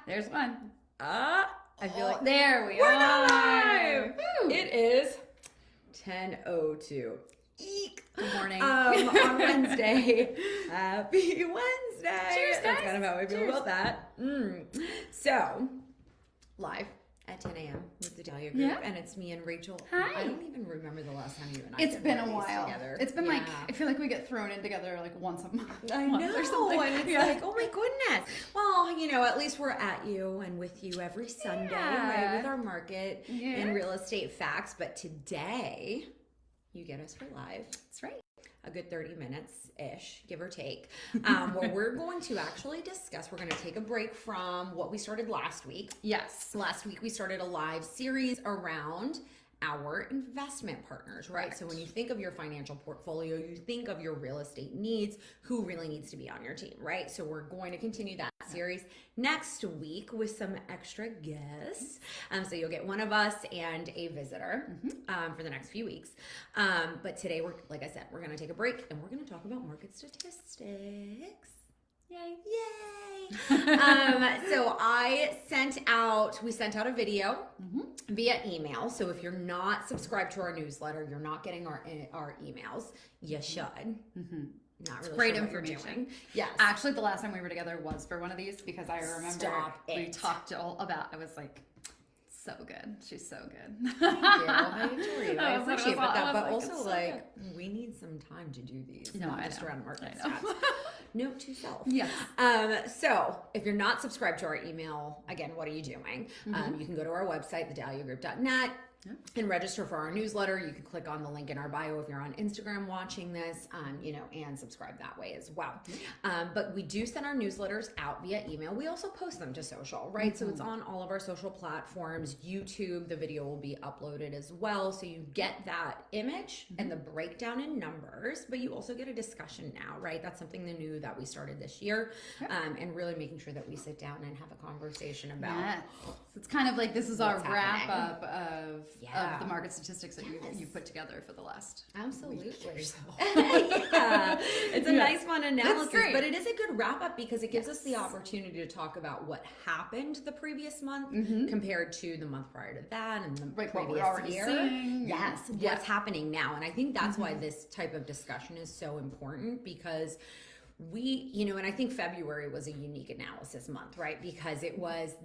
There's one. I feel like there we we're are. not live. It is 10:02. Eek. Good morning. On Wednesday. Happy Wednesday. Cheers, guys. That's kind of how I feel Cheers. about that. So, live at 10 a.m. with the Dahlia Group, Yeah. and it's me and Rachael. Hi. I don't even remember the last time you and I It's did been a one of these while. together. It's been Yeah. I feel like we get thrown in together like once a month. I month know, or something. and it's Yeah. like, oh my goodness. Well, at least we're at you and with you every Sunday, right, with our market and real estate facts. But today, you get us for live. That's right. A good 30 minutes-ish, give or take, where we're going to actually discuss, we're going to take a break from what we started last week. Yes. Last week, we started a live series around our investment partners, right? Correct. So when you think of your financial portfolio, you think of your real estate needs, who really needs to be on your team, right? So we're going to continue that series next week with some extra guests. So you'll get one of us and a visitor for the next few weeks. But today, like I said, we're going to take a break and we're going to talk about market statistics. Yay. So we sent out a video via email. So if you're not subscribed to our newsletter, you're not getting our emails, you should. Not really Great sure what you're information. doing. Yes. Actually, the last time we were together was for one of these because I remember Stop we it. talked all about. I was like, so good. She's so good. Thank you. I adore you. I That was appreciate what it that. was But like, also, it's so like, we need some time to do these. No, not I just know. around market I know. stats. Note to self. Yes. So if you're not subscribed to our email, again, what are you doing? You can go to our website, thedahliagroup.net, and register for our newsletter. You can click on the link in our bio if you're on Instagram watching this, and subscribe that way as well. But we do send our newsletters out via email. We also post them to social, right? So it's on all of our social platforms. YouTube, the video will be uploaded as well. So you get that image and the breakdown in numbers, but you also get a discussion now, right? That's something new that we started this year, and really making sure that we sit down and have a conversation about. Yes. It's kind of like this is our What's wrap happening. up of the market statistics that you put together for the last Absolutely. week or so. It's a nice fun analysis, great. but it is a good wrap up because it gives us the opportunity to talk about what happened the previous month compared to the month prior to that and the What previous we're already year. seeing. Yes, what's happening now. And I think that's why this type of discussion is so important because and I think February was a unique analysis month, right? Because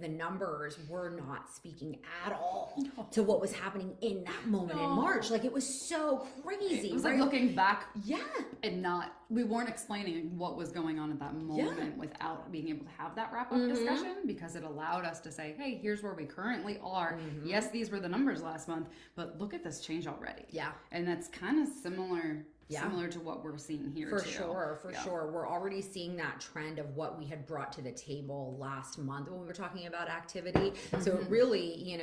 the numbers were not speaking at all to what was happening in that moment in March. Like it was so crazy. It was right? like looking back Yeah. and we weren't explaining what was going on at that moment without being able to have that wrap up discussion because it allowed us to say, hey, here's where we currently are. Yes, these were the numbers last month, but look at this change already. Yeah. And that's kind of similar to what we're seeing here For too. sure. We're already seeing that trend of what we had brought to the table last month when we were talking about activity. So it really,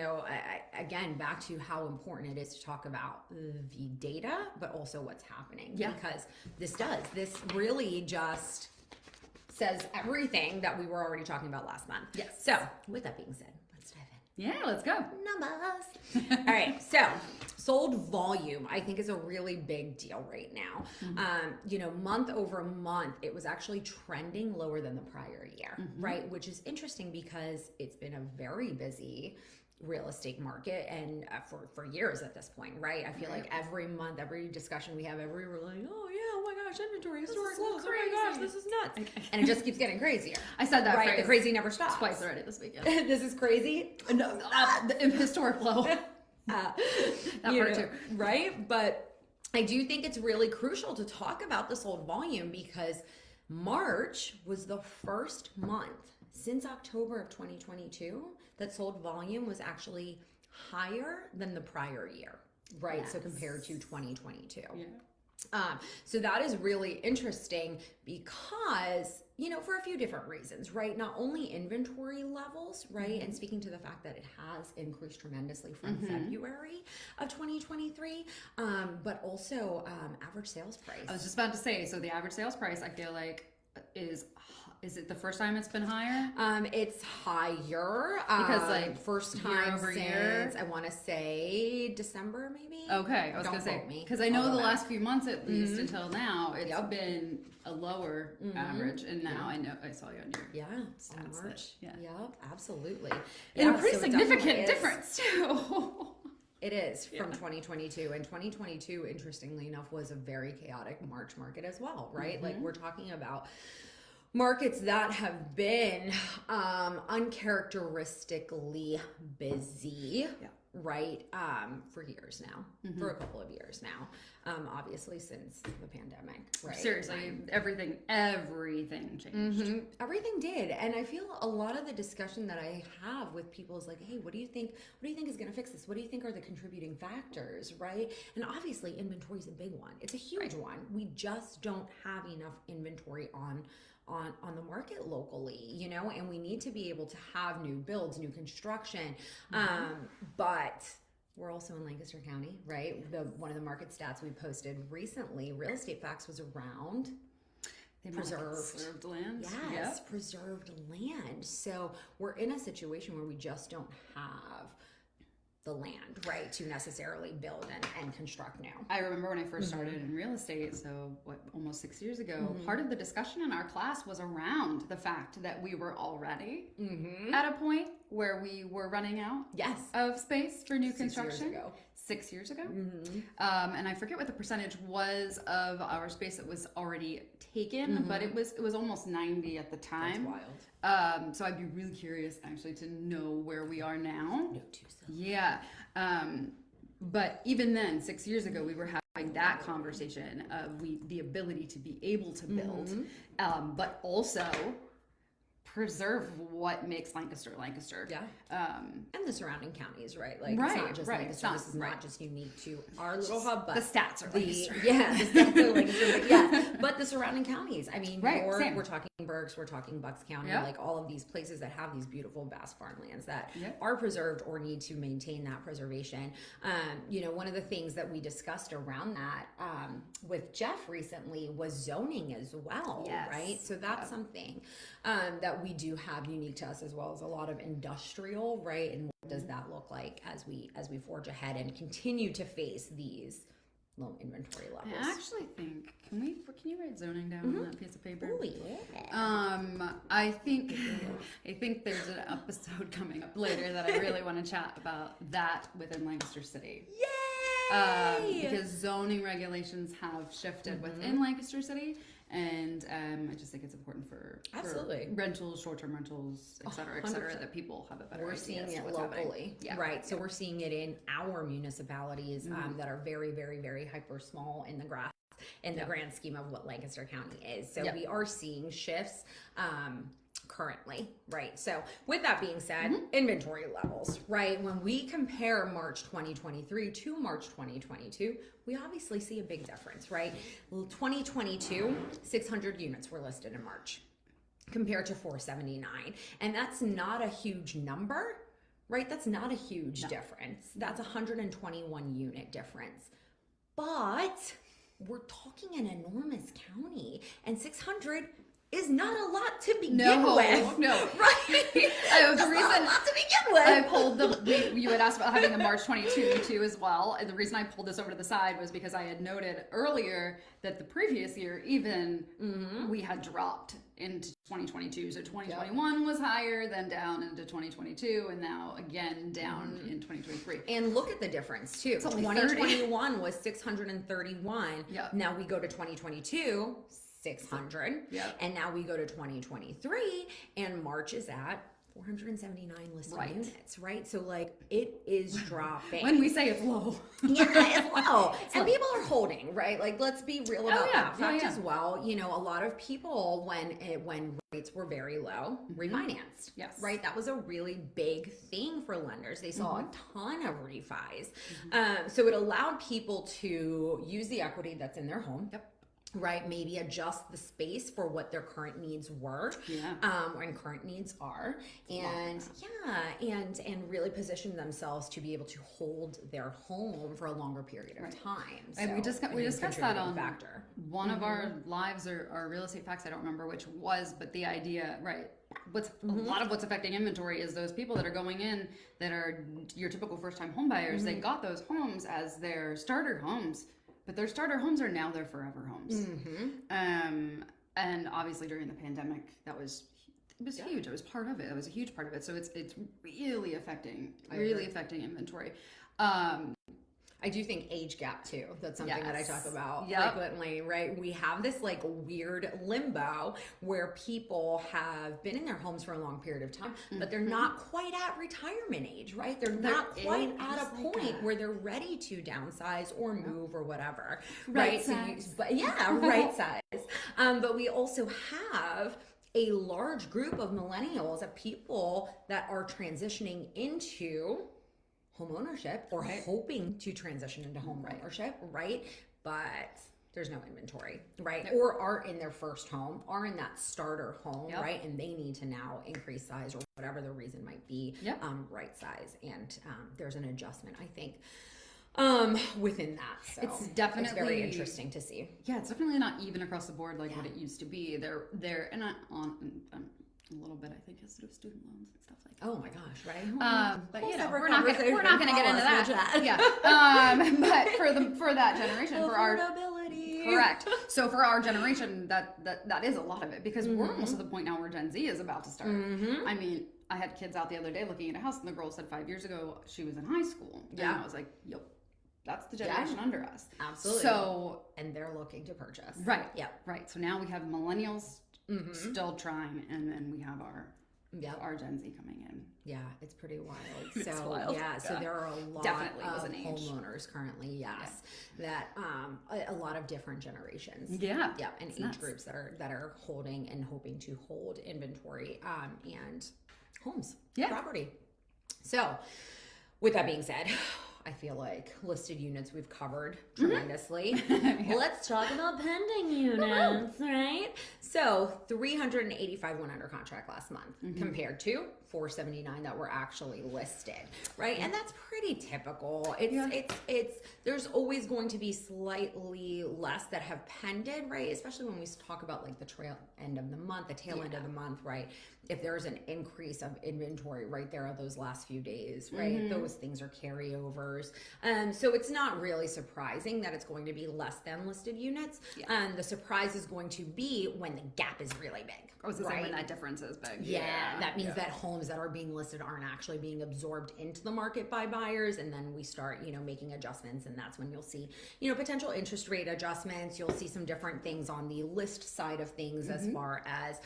again, back to how important it is to talk about the data, but also what's happening. Yeah. Because this really just says everything that we were already talking about last month. Yes. So with that being said, let's dive in. Yeah, let's go. Numbers. All right, so sold volume I think is a really big deal right now. Month over month it was actually trending lower than the prior year, right? Which is interesting because it's been a very busy real estate market and for years at this point, right? I feel like every month, every discussion we have, we're like, oh my gosh, inventory is historic lows. Oh my gosh, this is nuts. And it just keeps getting crazier. I said that right? phrase The crazy never stops. twice already this weekend. This is crazy. No, the historic low. That part too. Right? But I do think it's really crucial to talk about the sold volume because March was the first month since October of 2022 that sold volume was actually higher than the prior year, right? Yes. So compared to 2022. Yeah. So that is really interesting because, for a few different reasons, right? Not only inventory levels, right? And speaking to the fact that it has increased tremendously from February of 2023, but also average sales price. I was just about to say, so the average sales price I feel like is Is it the first time it's been higher? It's higher Because like first time over since year? I want to say December maybe. Okay, I was Don't gonna say quote me. because I know I'll go the back. last few months at least until now it's Yep. been a lower average, and now I know I saw you on your Yeah, stats on that- March. yeah. Yep, absolutely. and Yeah, a pretty so it definitely significant is. difference too. It is from 2022, and 2022, interestingly enough, was a very chaotic March market as well, right? Like we're talking about markets that have been uncharacteristically busy, right? For years now, for a couple of years now, obviously since the pandemic, right? Seriously, everything changed. Everything did, and I feel a lot of the discussion that I have with people is like, "Hey, what do you think? What do you think is going to fix this? What do you think are the contributing factors?" Right? And obviously, inventory is a big one. It's a huge one. We just don't have enough inventory on the market locally, you know, and we need to be able to have new builds, new construction, but we're also in Lancaster County, right? One of the market stats we posted recently, real estate facts, was around preserved land. Yes, preserved land. So we're in a situation where we just don't have the land, right, to necessarily build and construct now. I remember when I first started in real estate, so almost 6 years ago, part of the discussion in our class was around the fact that we were already at a point where we were running out of space for new construction. 6 years ago. And I forget what the percentage was of our space that was already taken, but it was almost 90 at the time. That's wild. So I'd be really curious actually to know where we are now. No, too so. Yeah. But even then, 6 years ago, we were having that conversation of the ability to be able to build, but also preserve what makes Lancaster. Yeah. And the surrounding counties, right? Like Right, it's not just right. Lancaster. This is not just unique to our little hub, but The stats are Lancaster. the stats are Lancaster, but yeah, but the surrounding counties. I mean, Same. we're talking Berks, we're talking Bucks County, Yep. like all of these places that have these beautiful vast farmlands that Yep. are preserved or need to maintain that preservation. You know, one of the things that we discussed around that with Jeff recently was zoning as well, Yes. right? So that's something that we do have unique to us, as well as a lot of industrial, right? And what does that look like as we forge ahead and continue to face these low inventory levels? I actually think, can you write zoning down on that piece of paper? Oh, yeah. I think there's an episode coming up later that I really want to chat about that within Lancaster City. Yay! Because zoning regulations have shifted within Lancaster City, and I just think it's important for Absolutely. rentals, short-term rentals, et cetera, 100%. that people have a better We're idea seeing as to it what's locally, happening. Yeah. right? So we're seeing it in our municipalities that are very, very, very hyper small in the grand scheme of what Lancaster County is. So we are seeing shifts currently, right? So with that being said, inventory levels, right? When we compare March 2023 to March 2022, we obviously see a big difference, right? 2022, 600 units were listed in March compared to 479. And that's not a huge number, right? That's not a huge difference. That's 121 unit difference. But we're talking an enormous county, and 600 is not a lot to begin with. No. Right? The That's reason not a lot to begin with. I pulled you had asked about having the March 22 too as well, and the reason I pulled this over to the side was because I had noted earlier that the previous year even we had dropped into 2022. So 2021 was higher, then down into 2022, and now again down in 2023. And look at the difference too. only 2021 was 631. Yep. Now we go to 2022, 600. Yep. And now we go to 2023, and March is at 479 listed units, right? So like it is dropping. When we say it's low. Yeah, it's low. And people are holding, right? Like, let's be real about that fact as well. You know, a lot of people, when rates were very low, refinanced. Yes. Right? That was a really big thing for lenders. They saw a ton of refis. So it allowed people to use the equity that's in their home. Yep. right? Maybe adjust the space for what their current needs were, and current needs are, and and really position themselves to be able to hold their home for a longer period of time. So, and we discussed that on factor. One of our lives or real estate facts. I don't remember which was, but the idea, right? A lot of what's affecting inventory is those people that are going in that are your typical first-time home buyers. They got those homes as their starter homes. But their starter homes are now their forever homes. And obviously during the pandemic, it was huge. It was part of it. It was a huge part of it. So it's really affecting inventory. I do think age gap too. That's something that I talk about frequently, right? We have this like weird limbo where people have been in their homes for a long period of time, but they're not quite at retirement age, right? They're not quite at a point where they're ready to downsize or move or whatever, right? Size. Right size. But we also have a large group of millennials, of people that are transitioning into home ownership or hoping to transition into home ownership, right? But there's no inventory, right? Or are in their first home, are in that starter home, right? And they need to now increase size or whatever the reason might be, right size. And there's an adjustment, I think, within that. So it's very interesting to see. Yeah, it's definitely not even across the board like what it used to be. They're and a little bit, I think, is sort of student loans and stuff like that. Oh my gosh, right? But you know, we're not going to get into that. But for that generation, for our correct. So for our generation, that is a lot of it, because we're almost at the point now where Gen Z is about to start. I mean, I had kids out the other day looking at a house, and the girl said 5 years ago she was in high school. And I was like, yep. That's the generation under us. Absolutely. So, and they're looking to purchase. Right. Yeah. Right. So now we have millennials still trying, and then we have our Gen Z coming in. Yeah, it's pretty wild. It's wild. So there are a lot of homeowners currently, that a lot of different generations. And age groups that are holding and hoping to hold inventory and homes, property. So with that being said, I feel like listed units we've covered tremendously. Let's talk about pending units, right? So 385 went under contract last month compared to 479 that were actually listed, right? And that's pretty typical. It's there's always going to be slightly less that have pended, right? Especially when we talk about like the tail end of the month, right? If there's an increase of inventory right there at those last few days, right? Those things are carryovers. So it's not really surprising that it's going to be less than listed units. And the surprise is going to be when the gap is really big. I was saying when that difference is big. That means that homes that are being listed aren't actually being absorbed into the market by buyers, and then we start, making adjustments, and that's when you'll see, potential interest rate adjustments. You'll see some different things on the list side of things as far as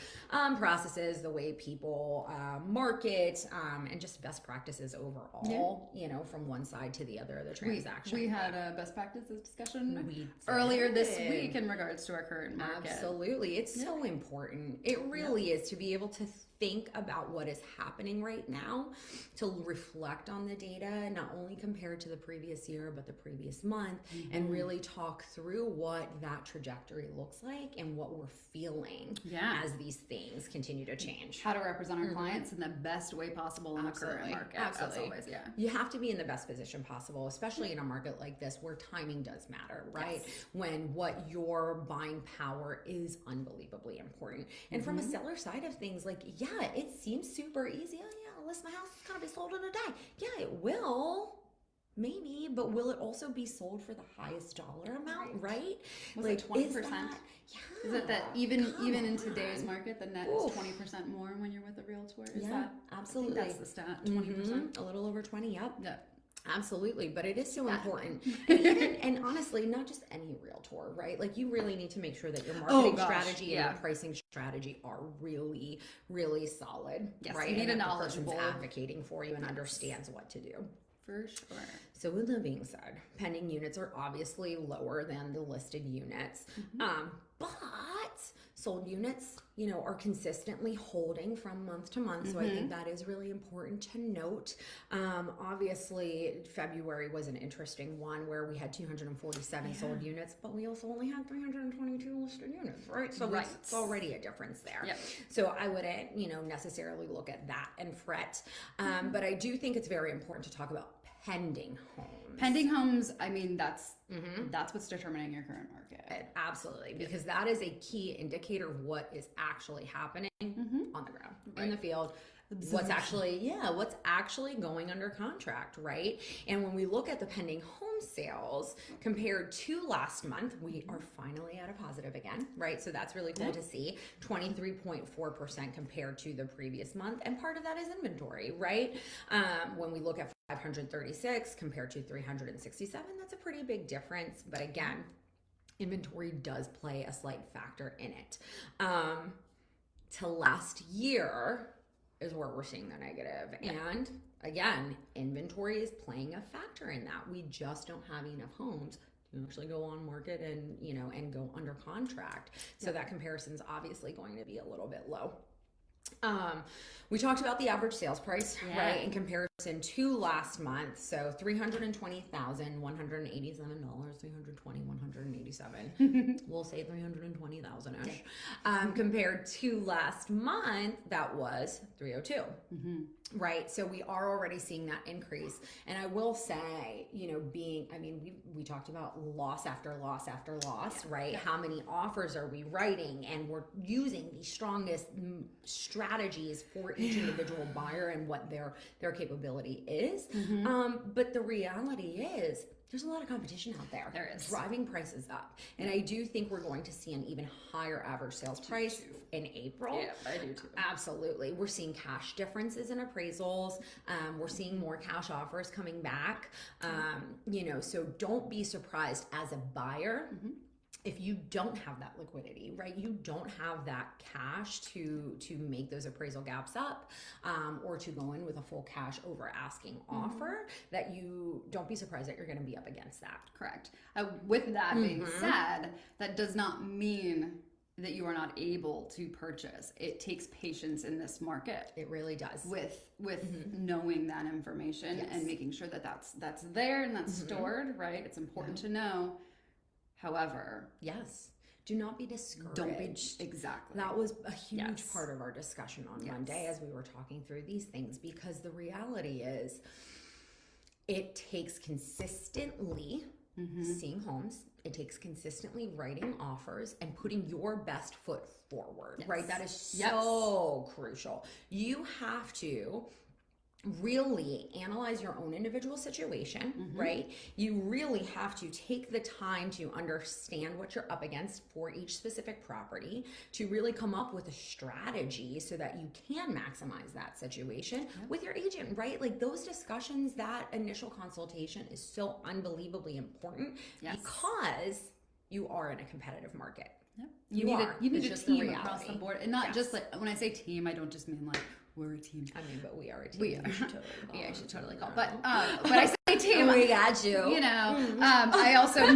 processes, the way people market, and just best practices overall, from one side to the other of the transaction. We had a best practices discussion earlier this week in regards to our current market. Absolutely. It's so important. It really is, to be able to think about what is happening right now, to reflect on the data, not only compared to the previous year, but the previous month, and really talk through what that trajectory looks like and what we're feeling as these things continue to change. How to represent our clients in the best way possible in the current market. Absolutely. As always, You have to be in the best position possible, especially in a market like this where timing does matter, right? When what your buying power is unbelievably important. And from a seller side of things, like, it seems super easy. I'll list my house, it's gonna be sold in a day. Yeah, it will. Maybe, but will it also be sold for the highest dollar amount, right? Was it 20%? Is it that even in today's market, the net is 20% more when you're with a realtor? Is that absolutely? I think that's the stat. 20%, a little over 20. Yep. Yeah. Absolutely, but it is so important. And honestly, not just any realtor, right? Like, you really need to make sure that your marketing strategy and your pricing strategy are really, really solid, right? You need and a knowledgeable person's advocating for you and understands what to do. For sure. So with that being said, pending units are obviously lower than the listed units. But sold units, are consistently holding from month to month. So I think that is really important to note. Obviously, February was an interesting one where we had 247 sold units, but we also only had 322 listed units, right? So it's already a difference there. Yep. So I wouldn't, necessarily look at that and fret. But I do think it's very important to talk about pending homes. Pending homes, I mean, that's what's determining your current market. Absolutely, because that is a key indicator of what is actually happening on the ground, in the field. What's actually going under contract, right? And when we look at the pending home sales compared to last month, we are finally at a positive again, right? So that's really cool to see. 23.4% compared to the previous month. And part of that is inventory, right? When we look at 536 compared to 367, that's a pretty big difference. But again, inventory does play a slight factor in it. To last year is where we're seeing the negative. And again, inventory is playing a factor in that. We just don't have enough homes to actually go on market and, and go under contract. So that comparison is obviously going to be a little bit low. We talked about the average sales price, right, in comparison to last month. So $320,187, $187. We'll say $320,000-ish. Compared to last month, that was $302. Right. So we are already seeing that increase. And I will say, we talked about loss after loss after loss, right? How many offers are we writing? And we're using the strongest strategies for each individual buyer and what their capability is. But the reality is, there's a lot of competition out there. There is. Driving prices up. And I do think we're going to see an even higher average sales price in April. Yeah, I do too. Absolutely. We're seeing cash differences in appraisals. We're seeing more cash offers coming back. So don't be surprised as a buyer if you don't have that liquidity, right? You don't have that cash to make those appraisal gaps up, or to go in with a full cash over asking offer, that you don't be surprised that you're going to be up against that. Correct. With that being said, that does not mean that you are not able to purchase. It takes patience in this market. It really does. With knowing that information and making sure that that's there and that's stored, right? It's important to know. However, do not be discouraged. Don't be, exactly. That was a huge part of our discussion on Monday as we were talking through these things, because the reality is it takes consistently seeing homes. It takes consistently writing offers and putting your best foot forward, right? That is so crucial. You have to really analyze your own individual situation, right? You really have to take the time to understand what you're up against for each specific property, to really come up with a strategy so that you can maximize that situation with your agent, right? Like those discussions, that initial consultation is so unbelievably important because you are in a competitive market. You need a team across the board, and not just like, when I say team, I don't just mean like we're a team. I mean, but we are a team. We are. I should totally call. But when I say team, we got you. I also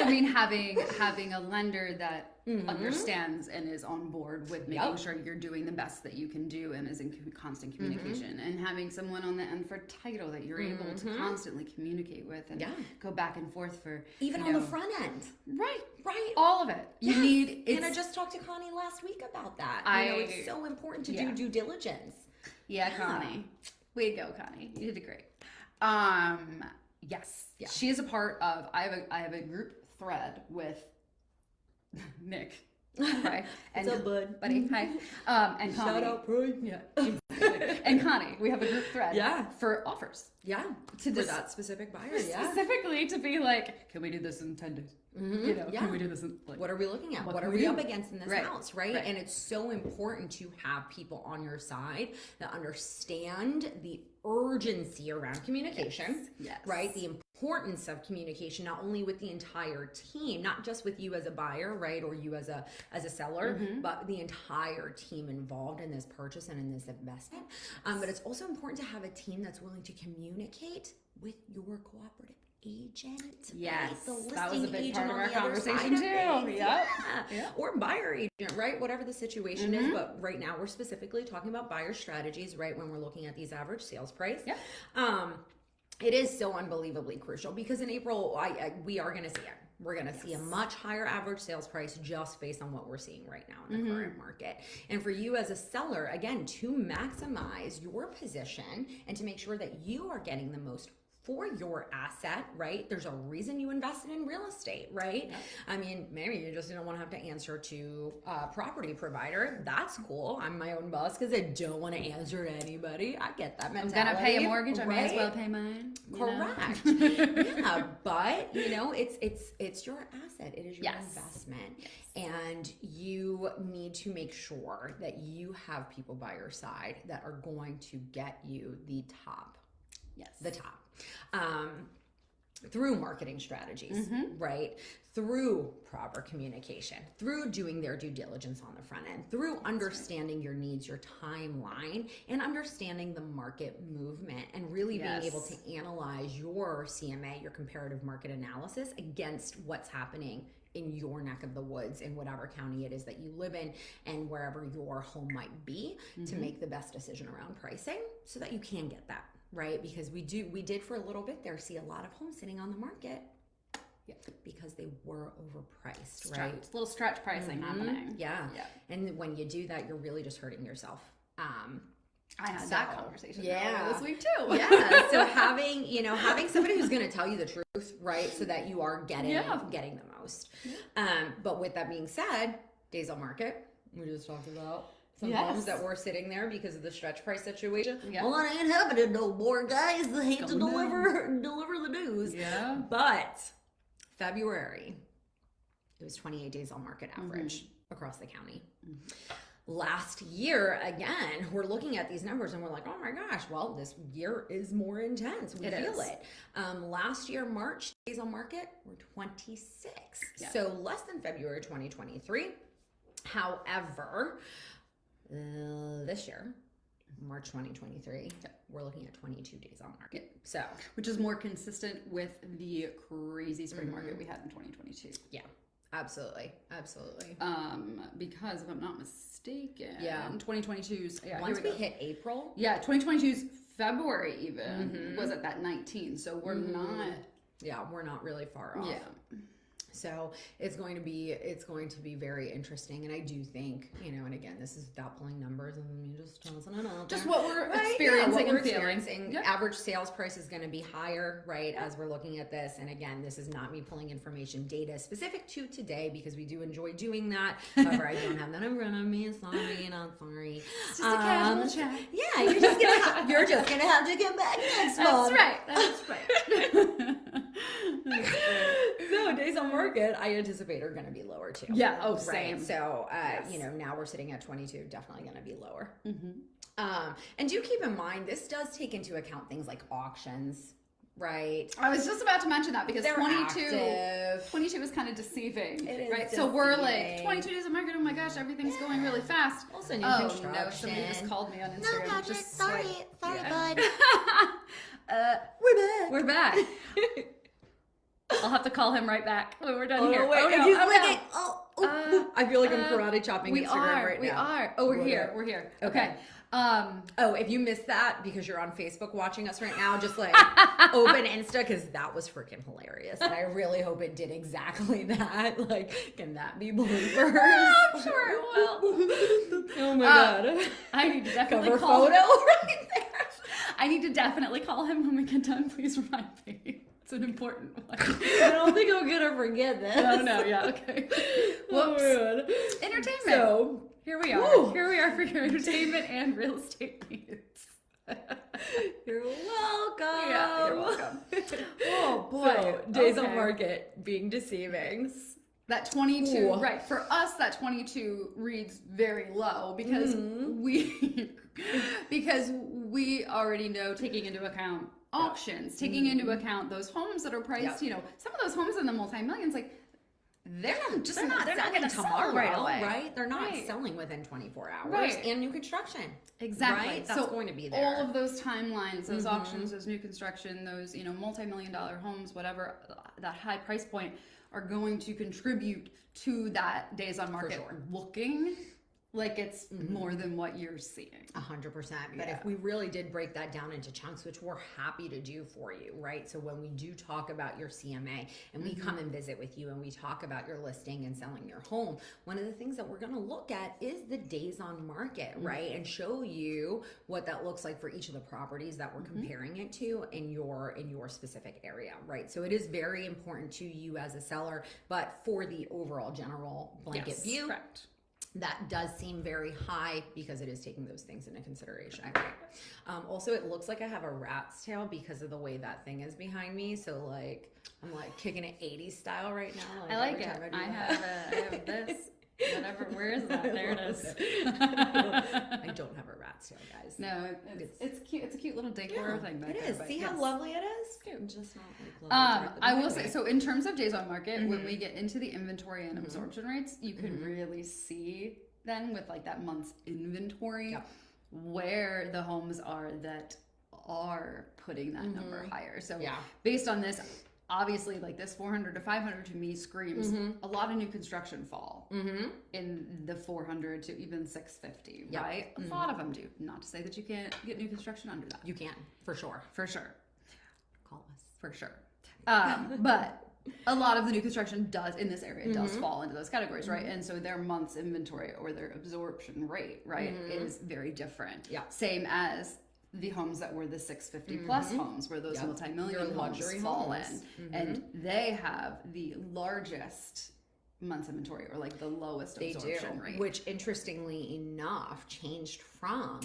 mean having a lender that understands and is on board with making sure you're doing the best that you can do and is in constant communication, and having someone on the end for title that you're able to constantly communicate with and go back and forth for even on the front end. Right. All of it. You need. And I just talked to Connie last week about that. It's so important to do due diligence. Yeah, Connie. Way to go, Connie. You did great. Yes. She is a part of. I have a group thread with Nick. Okay. And what's up, bud? Buddy. Hi. And Connie. Shout out, bro. Yeah. And Connie, we have a group thread. For offers. For that specific buyer. Specifically to be like, can we do this in 10 days? Can we do this in, what are we looking at? What are we up against in this house, right? And it's so important to have people on your side that understand the urgency around communication, right? The importance of communication, not only with the entire team, not just with you as a buyer, right, or you as a seller, but the entire team involved in this purchase and in this investment. But it's also important to have a team that's willing to communicate with your cooperative agent. Yes, right? The listing that was a big agent part of on our the other conversation side of too. things. Yep. Yeah. Or buyer agent, right? Whatever the situation is. But right now we're specifically talking about buyer strategies, right? When we're looking at these average sales price. Yep. It is so unbelievably crucial because in April, we are going to see it. We're going to see a much higher average sales price just based on what we're seeing right now in the current market. And for you as a seller, again, to maximize your position and to make sure that you are getting the most for your asset, right? There's a reason you invested in real estate, right? Yep. I mean, maybe you just don't want to have to answer to a property provider. That's cool. I'm my own boss because I don't want to answer to anybody. I get that mentality. I'm gonna pay a mortgage. I may as well pay mine. Correct. Yeah, but it's your asset. It is your investment, and you need to make sure that you have people by your side that are going to get you the top. Yes, the top. Through marketing strategies, right? Through proper communication, through doing their due diligence on the front end, through understanding your needs, your timeline, and understanding the market movement, and really being able to analyze your CMA, your comparative market analysis, against what's happening in your neck of the woods in whatever county it is that you live in and wherever your home might be, to make the best decision around pricing so that you can get that. Right, because we did for a little bit there see a lot of homes sitting on the market because they were overpriced, right? A little stretch pricing happening. Yeah. And when you do that, you're really just hurting yourself. I had that conversation this week too. So having somebody who's going to tell you the truth, right, so that you are getting the most. But with that being said, days on market, we just talked about. Some homes that were sitting there because of the stretch price situation. Well, that ain't happening no more, guys. They hate to deliver the news. Yeah. But February, it was 28 days on market average across the county. Last year, again, we're looking at these numbers and we're like, oh my gosh, well, this year is more intense. We feel it. Last year, March, days on market were 26. So less than February 2023. However, this year, March 2023, we're looking at 22 days on market. So, which is more consistent with the crazy spring market we had in 2022. Yeah, absolutely. Because if I'm not mistaken, 2022's once we hit April, 2022's February even was at that 19. So we're not. Yeah, we're not really far off. Yeah. So it's going to be very interesting, and I do think, and again, this is without pulling numbers and me just tossing it out there. Just what we're experiencing and feeling. Yep. Average sales price is going to be higher, right, as we're looking at this. And again, this is not me pulling information data specific to today because we do enjoy doing that. However, I don't have that in front of me. Sorry, not sorry. It's just a casual chat. Yeah, you're just gonna have to come back next month. That's right. So days on market, I anticipate are going to be lower too. Yeah. Oh, same. So, now we're sitting at 22, definitely going to be lower. And do keep in mind, this does take into account things like auctions, right? I was just about to mention that because 22 is kind of deceiving, right? So we're like 22 days on market. Oh my gosh, everything's going really fast. Also, new construction. No, somebody just called me on Instagram. No, Patrick, sorry, bud. We're back. I'll have to call him right back when we're done here. Wait, no. I feel like I'm karate chopping Instagram right now. We are. Oh, we're here. We're here. Okay. If you missed that because you're on Facebook watching us right now, just like open Insta because that was freaking hilarious. And I really hope it did exactly that. Like, can that be believers? I'm sure it will. Oh my God. I need to definitely cover call photo him. right there. I need to definitely call him when we get done. Please remind me. It's an important one. I don't think I'm gonna forget this. No, okay. Whoops. Oh, entertainment. So here we are. Woo. Here we are for your entertainment and real estate needs. You're welcome. Yeah, you're welcome. Oh boy. So, days on market being deceiving. That 22, right? For us, that 22 reads very low because we already know, taking into account auctions, taking into account those homes that are priced, some of those homes in the multi-millions, like they're not selling going to tomorrow right away. Right? They're not Right. selling within 24 hours. Right. And new construction. Exactly. Right? That's so going to be there. all of those timelines, those auctions, those new construction, those, multi-million-dollar homes, whatever, that high price point are going to contribute to that days on market looking like it's more than what you're seeing. 100%. But if we really did break that down into chunks, which we're happy to do for you, right? So when we do talk about your CMA and we come and visit with you and we talk about your listing and selling your home, one of the things that we're going to look at is the days on market, right? And show you what that looks like for each of the properties that we're comparing it to in your specific area, right? So it is very important to you as a seller, but for the overall general blanket view, correct. That does seem very high because it is taking those things into consideration. Also, it looks like I have a rat's tail because of the way that thing is behind me. So I'm kicking it 80s style right now. I like it. I have this. Whatever. Where is that? There it is. I don't have a rat's tail, guys. No, it's cute. It's a cute little decor thing back it there. is. See how lovely it is? Cute. Just not lovely. I will say, so in terms of days on market, when we get into the inventory and absorption rates, you can really see then with that month's inventory where the homes are that are putting that number higher. So based on this, obviously this 400 to 500 to me screams a lot of new construction fall in the 400 to even 650, right? A lot of them do. Not to say that you can't get new construction under that. You can, for sure. For sure. Call us. For sure. But a lot of the new construction in this area does fall into those categories, right? And so their month's inventory or their absorption rate, right, is very different. Yeah. Same as the homes that were the 650 plus homes, where those multi-million homes fall in. And they have the largest month's inventory or the lowest absorption rate. Which interestingly enough changed from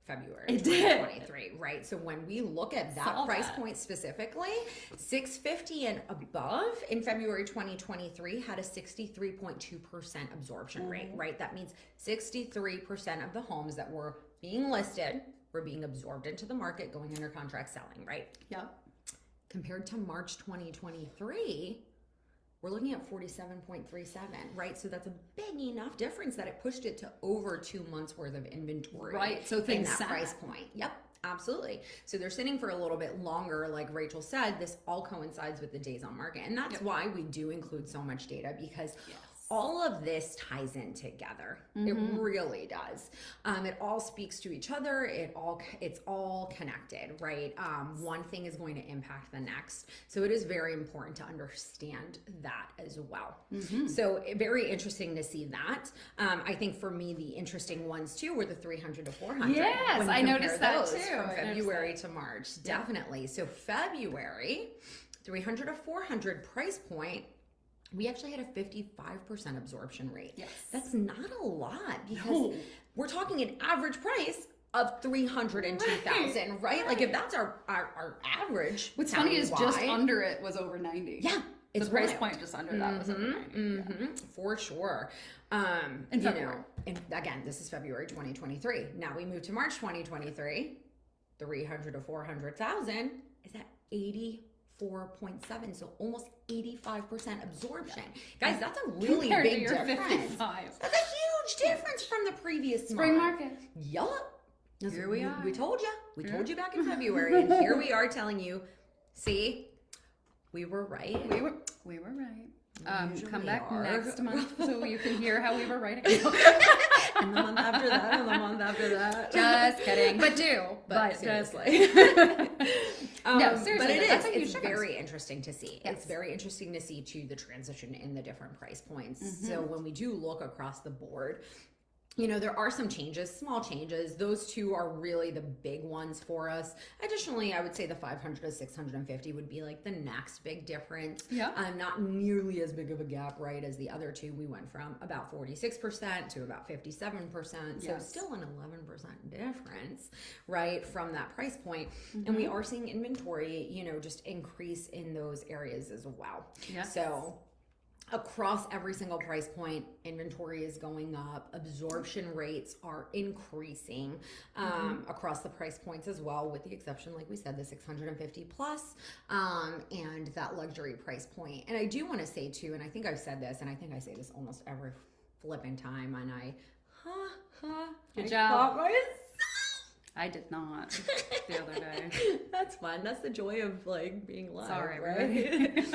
February It 2023, right? So when we look at that price point specifically, 650 and above in February 2023 had a 63.2% absorption rate, right? That means 63% of the homes that were being listed were being absorbed into the market, going under contract, selling, right? Yep. Compared to March 2023, we're looking at 47.37, right? So that's a big enough difference that it pushed it to over 2 months worth of inventory. Right. So things in that price point. Yep. Absolutely. So they're sitting for a little bit longer. Like Rachel said, this all coincides with the days on market. And that's why we do include so much data, because all of this ties in together. It really does. It all speaks to each other. It's all connected, right? One thing is going to impact the next. So it is very important to understand that as well. So very interesting to see that. I think for me, the interesting ones too were the 300 to 400. Yes, I noticed that too. From February to March, definitely. So February, 300 to 400 price point, we actually had a 55% absorption rate. Yes. That's not a lot because we're talking an average price of $302,000, right? Like if that's our average. What's funny is just under it was over 90. Yeah. The price point just under that was over 90. For sure. In February. And again, this is February 2023. Now we move to March 2023. 300 to 400,000 is at 84.7, so almost 85% absorption. Guys, that's a really big difference. 55. That's a huge difference from the previous spring month. market. Yup. Here we are. We told you. We told you back in February, and here we are telling you, see, we were right. We were right. Come back next month so you can hear how we were right again. And the month after that, and the month after that. Just kidding. But seriously. No, seriously. But it's very interesting to see. Yes. It's very interesting to see too the transition in the different price points. So when we do look across the board, there are some changes, small changes. Those two are really the big ones for us. Additionally, I would say the 500 to 650 would be like the next big difference. Yeah. Not nearly as big of a gap, right, as the other two. We went from about 46% to about 57%. So still an 11% difference, right, from that price point. And we are seeing inventory, just increase in those areas as well. Yeah. So across every single price point, inventory is going up. Absorption rates are increasing across the price points as well, with the exception, like we said, the 650 plus and that luxury price point. And I do want to say too, and I think I've said this, and I think I say this almost every flipping time, and Good I job. caught myself. I did not the other day. That's fun. That's the joy of like being live. Sorry, right?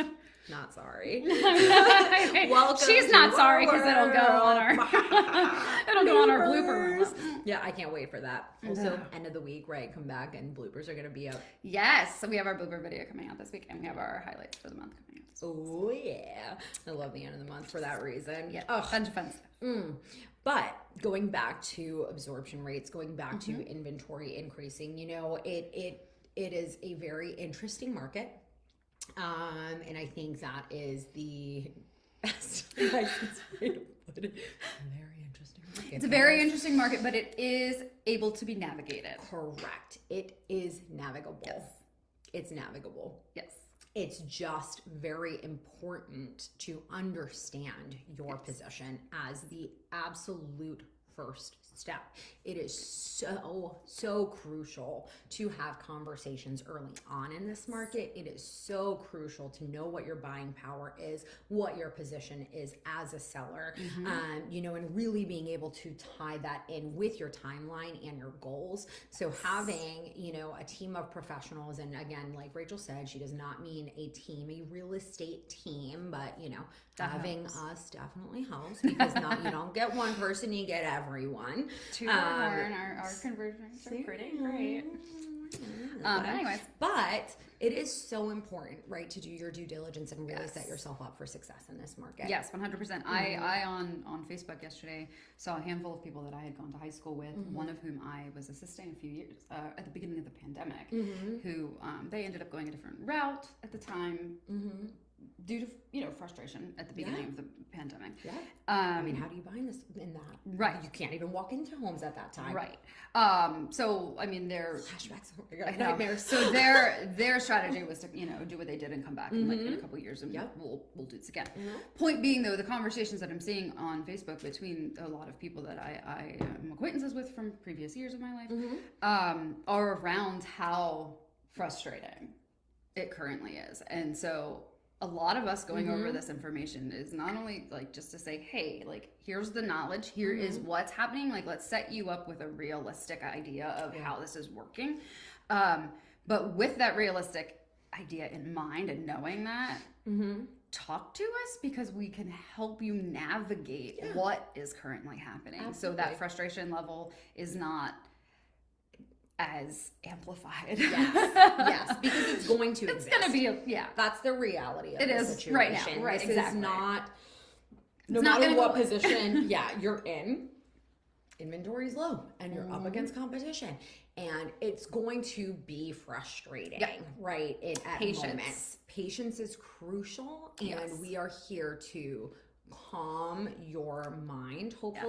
Not sorry. Welcome. She's not sorry because it'll go on our blooper reel. Yeah, I can't wait for that. Also, end of the week, right? Come back and bloopers are gonna be up. Yes, so we have our blooper video coming out this week, and we have our highlights for the month coming out. Oh yeah, I love the end of the month for that reason. Yeah, bunch of fun stuff. But going back to absorption rates, going back to inventory increasing, you know, it is a very interesting market. And I think that is the best nicest way to put it. Very interesting market. It's a very interesting market, but it is able to be navigated. Correct. It is navigable. Yes. It's navigable. Yes. It's just very important to understand your position as the absolute first step. It is so crucial to have conversations early on in this market. It is so crucial to know what your buying power is, what your position is as a seller, you know, and really being able to tie that in with your timeline and your goals. So having, you know, a team of professionals, and again, like Rachel said, she does not mean a team, a real estate team, but you know, having us definitely helps, because not you don't get one person, you get everyone. Our conversion rates are pretty great. Anyways, but it is so important, right, to do your due diligence and really set yourself up for success in this market. Yes, 100%. I on Facebook yesterday saw a handful of people that I had gone to high school with, one of whom I was assisting a few years at the beginning of the pandemic, who they ended up going a different route at the time. Due to, you know, frustration at the beginning of the pandemic. Yeah. I mean, how do you buy this in that? Right. You can't even walk into homes at that time. Right. So, I mean, flashbacks. Oh my God, nightmares. So their strategy was to, you know, do what they did and come back in like in a couple of years, and we'll do this again. Point being, though, the conversations that I'm seeing on Facebook between a lot of people that I am acquaintances with from previous years of my life are around how frustrating it currently is. And so a lot of us going over this information is not only like just to say, hey, like, here's the knowledge, here is what's happening, like, let's set you up with a realistic idea of how this is working. But with that realistic idea in mind and knowing that, talk to us, because we can help you navigate what is currently happening. Absolutely. So that frustration level is not as amplified. Yes, because it's going to exist. It's going to be, that's the reality of it the is situation. Right now. Right, this exactly. is not, no matter what position you're in, inventory is low and you're up against competition. And it's going to be frustrating, right? At moments. Patience is crucial, and we are here to calm your mind, hopefully.